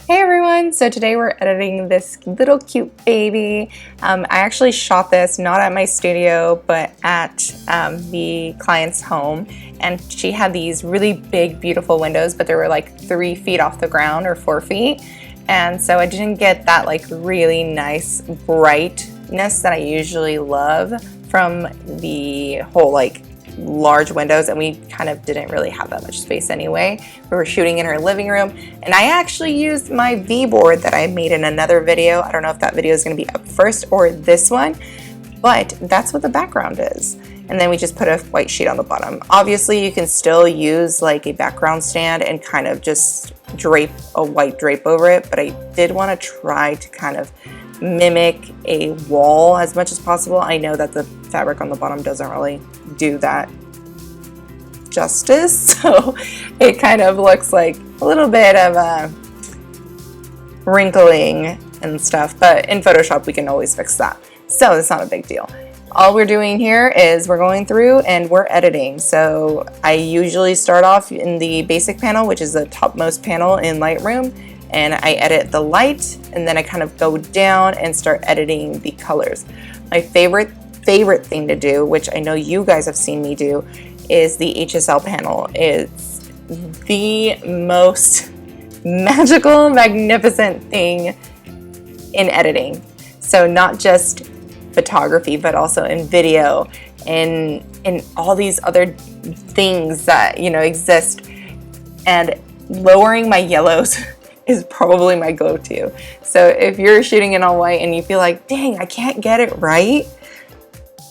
Hey everyone! So today we're editing this little cute baby. I actually shot this not at my studio but at the client's home, and she had these really big beautiful windows, but they were like 3 feet off the ground or 4 feet, and so I didn't get that like really nice brightness that I usually love from the whole like large windows, and we kind of didn't really have that much space anyway. We were shooting in her living room, and I actually used my V board that I made in another video. I don't know if that video is going to be up first or this one, but that's what the background is. And then we just put a white sheet on the bottom. Obviously you can still use like a background stand and kind of just drape a white drape over it, but I did want to try to kind of mimic a wall as much as possible. I know that the fabric on the bottom doesn't really do that justice, so it kind of looks like a little bit of a wrinkling and stuff, but in Photoshop we can always fix that, so it's not a big deal. All we're doing here is we're going through and we're editing. So I usually start off in the basic panel, which is the topmost panel in Lightroom, and I edit the light, and then I kind of go down and start editing the colors. My favorite thing to do, which I know you guys have seen me do, is the HSL panel. It's the most magical, magnificent thing in editing. So not just photography, but also in video and in all these other things that, you know, exist. And lowering my yellows is probably my go-to. So if you're shooting in all white and you feel like, dang, I can't get it right,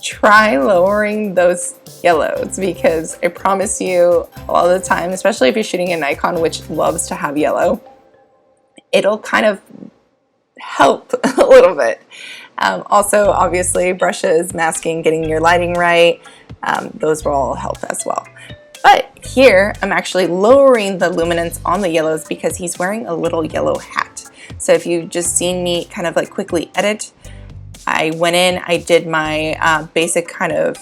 try lowering those yellows, because I promise you a lot of the time, especially if you're shooting in Nikon, which loves to have yellow, it'll kind of help a little bit. Also, obviously, brushes, masking, getting your lighting right, those will all help as well. But here, I'm actually lowering the luminance on the yellows because he's wearing a little yellow hat. So if you've just seen me kind of like quickly edit, I went in, I did my basic kind of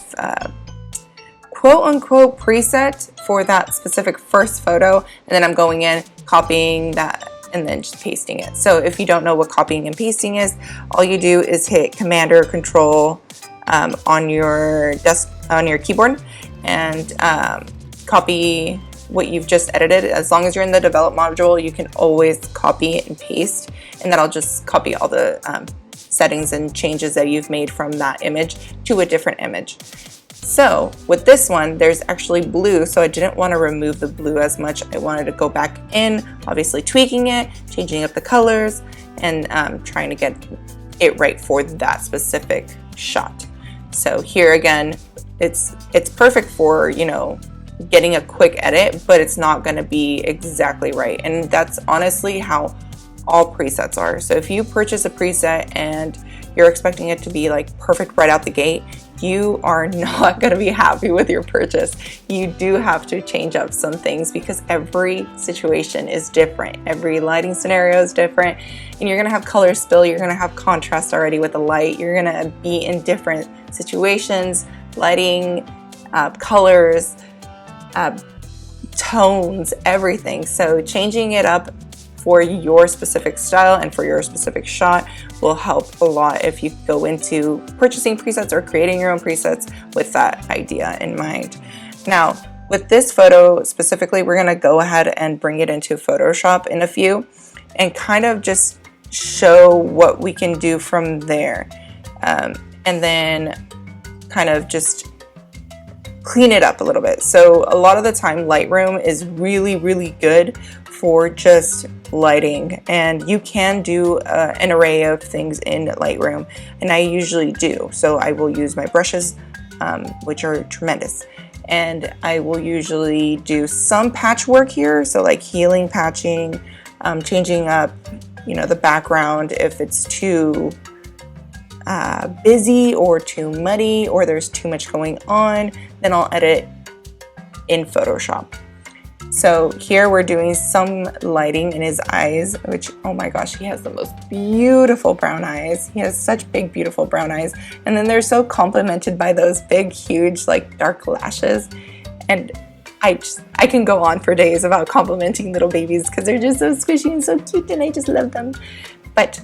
quote-unquote preset for that specific first photo, and then I'm going in, copying that, and then just pasting it. So if you don't know what copying and pasting is, all you do is hit Command or Control on your keyboard and copy what you've just edited. As long as you're in the develop module, you can always copy and paste, and that'll just copy all the settings and changes that you've made from that image to a different image. So with this one, there's actually blue, so I didn't want to remove the blue as much. I wanted to go back in, obviously tweaking it, changing up the colors, and trying to get it right for that specific shot. So here again, it's perfect for, you know, getting a quick edit, but it's not going to be exactly right. And that's honestly how all presets are. So if you purchase a preset and you're expecting it to be like perfect right out the gate, you are not going to be happy with your purchase. You do have to change up some things because every situation is different. Every lighting scenario is different, and you're going to have color spill, you're going to have contrast already with the light, you're going to be in different situations, lighting, colors, tones, everything. So changing it up for your specific style and for your specific shot will help a lot if you go into purchasing presets or creating your own presets with that idea in mind. Now, with this photo specifically, we're going to go ahead and bring it into Photoshop in a few and kind of just show what we can do from there, and then kind of just clean it up a little bit. So a lot of the time Lightroom is really, really good for just lighting, and you can do an array of things in Lightroom, and I usually do. So I will use my brushes, which are tremendous, and I will usually do some patchwork here, so like healing, patching, changing up, you know, the background if it's too busy or too muddy or there's too much going on, then I'll edit in Photoshop. So here we're doing some lighting in his eyes, which, oh my gosh, he has the most beautiful brown eyes. He has such big, beautiful brown eyes. And then they're so complemented by those big, huge, like dark lashes. And I can go on for days about complimenting little babies because they're just so squishy and so cute, and I just love them. But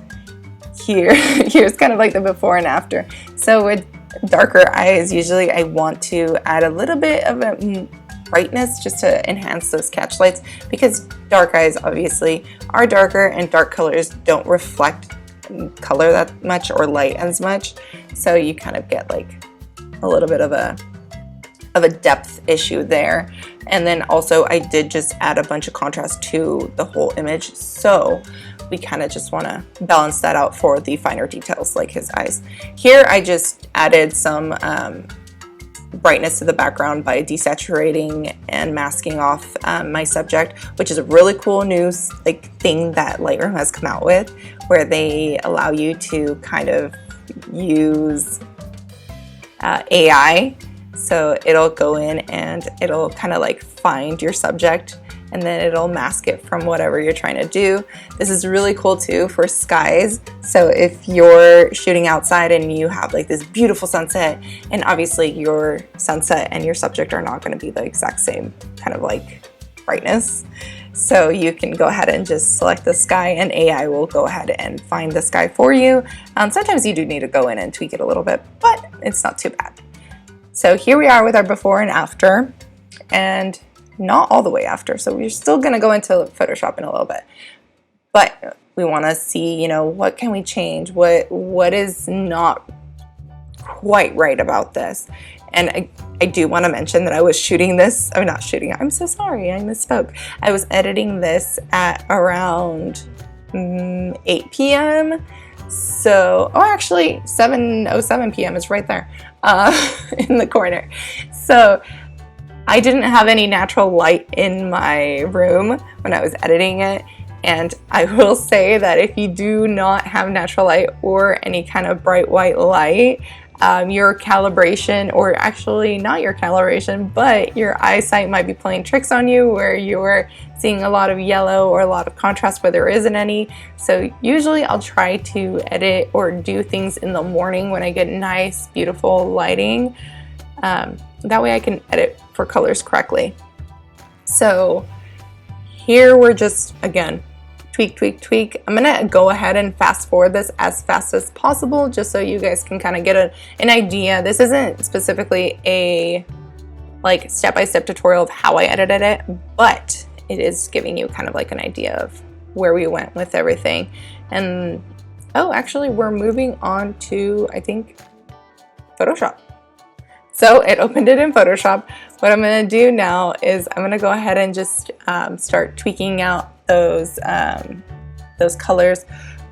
here's kind of like the before and after. So with darker eyes, usually I want to add a little bit of a brightness just to enhance those catch lights, because dark eyes obviously are darker and dark colors don't reflect color that much or light as much, so you kind of get like a little bit of a depth issue there. And then also I did just add a bunch of contrast to the whole image, so we kind of just want to balance that out for the finer details like his eyes. Here I just added some brightness to the background by desaturating and masking off my subject, which is a really cool new thing that Lightroom has come out with, where they allow you to kind of use AI. So it'll go in and it'll kind of like find your subject, and then it'll mask it from whatever you're trying to do. This is really cool too for skies. So if you're shooting outside and you have like this beautiful sunset, and obviously your sunset and your subject are not going to be the exact same kind of like brightness. So you can go ahead and just select the sky, and AI will go ahead and find the sky for you. Sometimes you do need to go in and tweak it a little bit, but it's not too bad. So here we are with our before and after, and not all the way after. So we're still going to go into Photoshop in a little bit, but we want to see, what can we change? What is not quite right about this? And I do want to mention that I was shooting this. I'm not shooting. I'm so sorry. I misspoke. I was editing this at around 8 p.m. So, actually 7:07 p.m. is right there in the corner. So I didn't have any natural light in my room when I was editing it. And I will say that if you do not have natural light or any kind of bright white light, your calibration, or actually not your calibration, but your eyesight might be playing tricks on you, where you're seeing a lot of yellow or a lot of contrast where there isn't any. So usually I'll try to edit or do things in the morning when I get nice, beautiful lighting. That way I can edit for colors correctly. So here we're just, again, tweak. I'm gonna go ahead and fast forward this as fast as possible, just so you guys can kind of get an idea. This isn't specifically a like step-by-step tutorial of how I edited it, but it is giving you kind of like an idea of where we went with everything. And actually we're moving on to, I think, Photoshop. So it opened it in Photoshop. What I'm going to do now is I'm going to go ahead and just start tweaking out those colors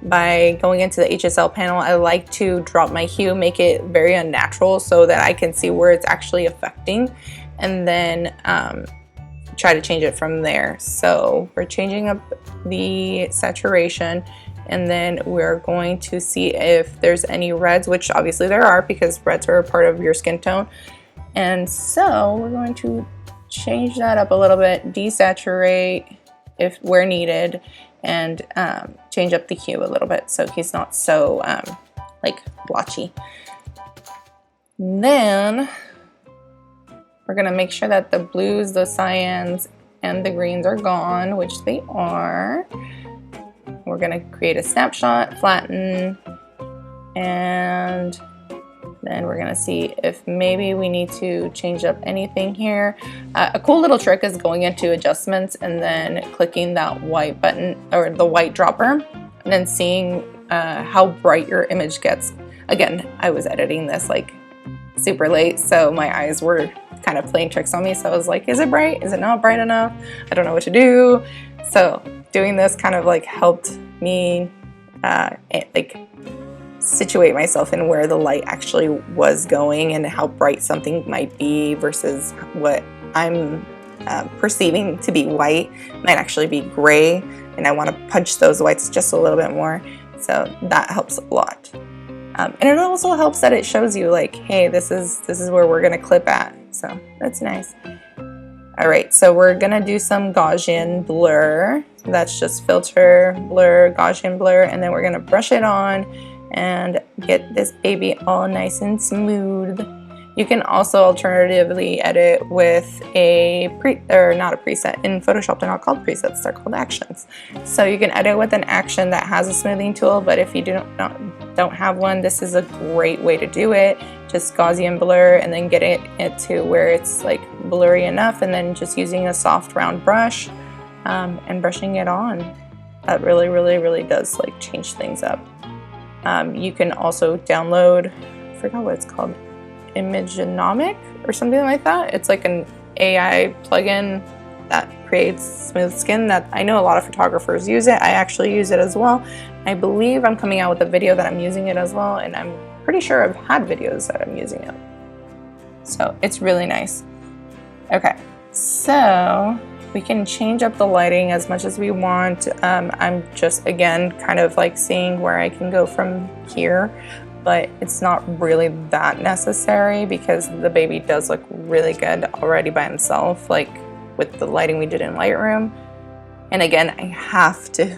by going into the HSL panel. I like to drop my hue, make it very unnatural so that I can see where it's actually affecting, and then try to change it from there. So we're changing up the saturation, and then we're going to see if there's any reds, which obviously there are, because reds are a part of your skin tone. And so we're going to change that up a little bit, desaturate if where needed, and change up the hue a little bit so he's not so like blotchy. Then we're gonna make sure that the blues, the cyans, and the greens are gone, which they are. We're gonna create a snapshot, flatten, and then we're gonna see if maybe we need to change up anything here. A cool little trick is going into adjustments and then clicking that white button, or the white dropper, and then seeing how bright your image gets. Again, I was editing this like super late, so my eyes were kind of playing tricks on me. So I was like, is it bright? Is it not bright enough? I don't know what to do. So doing this kind of like helped me like situate myself in where the light actually was going and how bright something might be versus what I'm perceiving to be white might actually be gray, and I want to punch those whites just a little bit more. So that helps a lot. And it also helps that it shows you like, hey, this is where we're gonna clip at. So that's nice. All right, so we're gonna do some Gaussian blur. That's just filter, blur, Gaussian blur, and then we're gonna brush it on and get this baby all nice and smooth. You can also alternatively edit with not a preset. In Photoshop, they're not called presets, they're called actions. So you can edit with an action that has a smoothing tool, but if you don't have one, this is a great way to do it. Just Gaussian blur and then get it to where it's like blurry enough, and then just using a soft round brush and brushing it on. That really does like change things up. You can also download, I forgot what it's called, Imagenomic or something like that. It's like an AI plugin that creates smooth skin that I know a lot of photographers use it. I actually use it as well. I believe I'm coming out with a video that I'm using it as well, and I'm pretty sure I've had videos that I'm using it. So it's really nice. Okay, so we can change up the lighting as much as we want. I'm just, again, kind of like seeing where I can go from here, but it's not really that necessary because the baby does look really good already by himself, like with the lighting we did in Lightroom. And again, I have to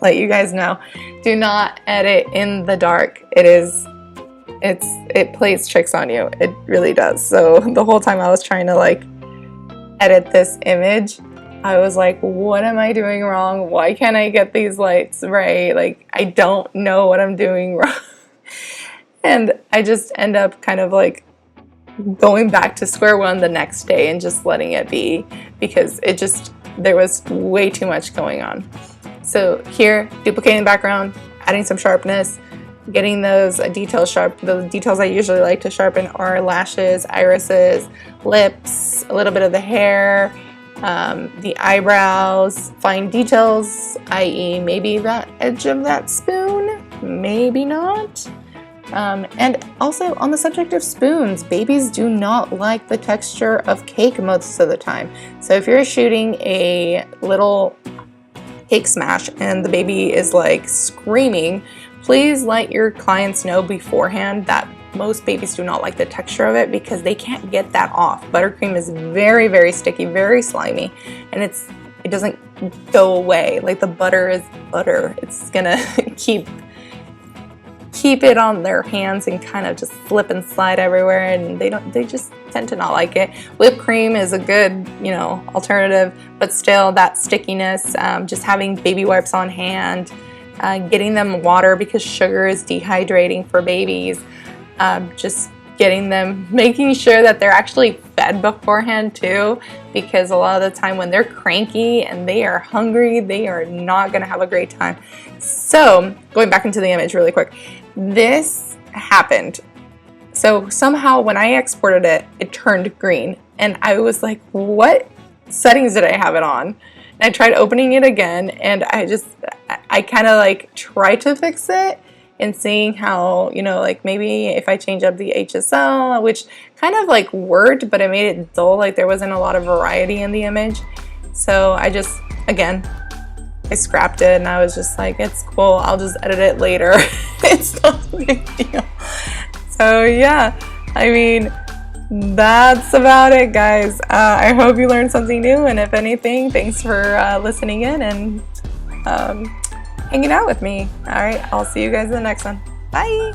let you guys know, do not edit in the dark. It plays tricks on you. It really does. So the whole time I was trying to like edit this image, I was like, what am I doing wrong? Why can't I get these lights right? Like, I don't know what I'm doing wrong. And I just end up kind of like going back to square one the next day and just letting it be, because there was way too much going on. So here, duplicating the background, adding some sharpness, getting those details sharp. The details I usually like to sharpen are lashes, irises, lips, a little bit of the hair, the eyebrows, fine details, i.e. maybe that edge of that spoon, maybe not. And also on the subject of spoons, babies do not like the texture of cake most of the time. So if you're shooting a little cake smash and the baby is like screaming, please let your clients know beforehand that most babies do not like the texture of it because they can't get that off. Buttercream is very sticky, very slimy, and it doesn't go away. Like, the butter is butter. It's gonna keep it on their hands and kind of just slip and slide everywhere, and they just tend to not like it. Whipped cream is a good, alternative, but still that stickiness, just having baby wipes on hand, getting them water because sugar is dehydrating for babies, just getting them, making sure that they're actually fed beforehand too, because a lot of the time when they're cranky and they are hungry, they are not going to have a great time. So going back into the image really quick, this happened. So somehow when I exported it, it turned green, and I was like, what settings did I have it on? And I tried opening it again, and I kind of like tried to fix it and seeing how, like maybe if I change up the HSL, which kind of like worked, but it made it dull, like there wasn't a lot of variety in the image. So I scrapped it, and I was just like, it's cool, I'll just edit it later. It's not a big deal. So yeah, I mean, that's about it, guys. I hope you learned something new, and if anything, thanks for listening in and hanging out with me. All right, I'll see you guys in the next one. Bye.